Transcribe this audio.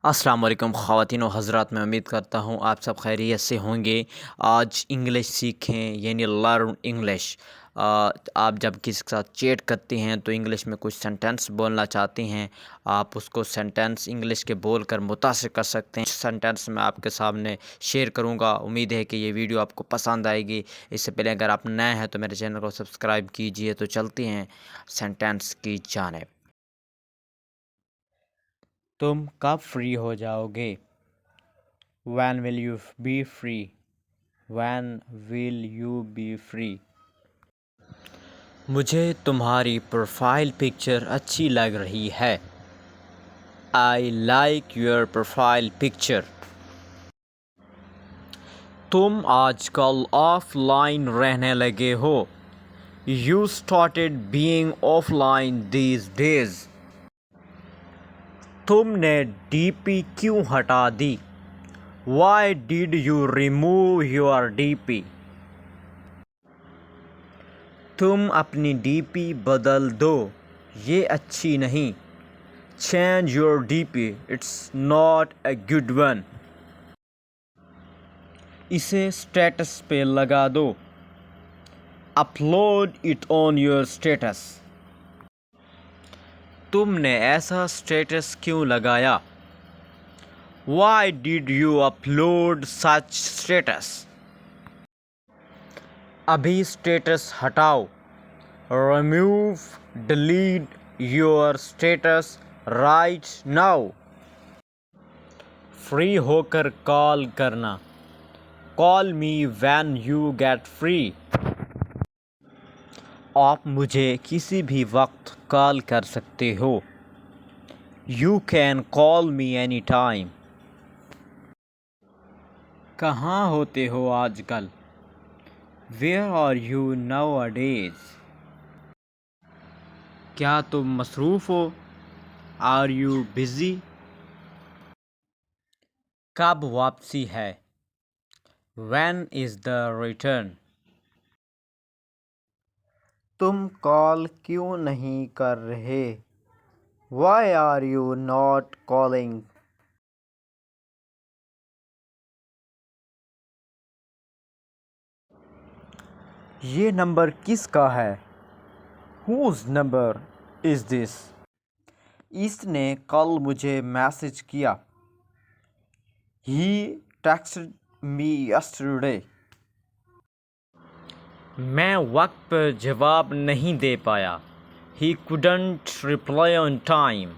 السلام علیکم خواتین و حضرات، میں امید کرتا ہوں آپ سب خیریت سے ہوں گے۔ آج انگلش سیکھیں، یعنی لرن انگلش۔ آپ جب کسی کے ساتھ چیٹ کرتے ہیں تو انگلش میں کچھ سینٹنس بولنا چاہتے ہیں، آپ اس کو سینٹنس انگلش کے بول کر متاثر کر سکتے ہیں۔ سینٹنس میں آپ کے سامنے شیئر کروں گا۔ امید ہے کہ یہ ویڈیو آپ کو پسند آئے گی۔ اس سے پہلے اگر آپ نئے ہیں تو میرے چینل کو سبسکرائب کیجئے۔ تو چلتے ہیں سینٹنس کی جانب۔ تم کب فری ہو جاؤ گے؟ When will you be free? When will you be free? مجھے تمہاری پروفائل پکچر اچھی لگ رہی ہے۔ I like your profile picture. تم آج کل آف لائن رہنے لگے ہو۔ You started being offline these days. تم نے ڈی پی کیوں ہٹا دی؟ Why did you remove your DP? تم اپنی ڈی پی بدل دو، یہ اچھی نہیں۔ Change your DP, it's not a good one. اسے اسٹیٹس پہ لگا دو۔ Upload it on your status. تم نے ایسا اسٹیٹس کیوں لگایا؟ Why did you upload such status? ابھی اسٹیٹس ہٹاؤ۔ Remove, delete your status right now. Free ہو کر کال کرنا۔ Call me when you get free. آپ مجھے کسی بھی وقت کال کر سکتے ہو۔ You can call me anytime. کہاں ہوتے ہو آج کل؟ Where are you nowadays? کیا تم مصروف ہو؟ Are you busy? کب واپسی ہے؟ When is the return? تم کال کیوں نہیں کر رہے؟ Why are you not calling? یہ نمبر کس کا ہے؟ Whose number is this? اس نے کل مجھے میسج کیا۔ He texted me yesterday. میں وقت پر جواب نہیں دے پایا۔ He couldn't reply on time.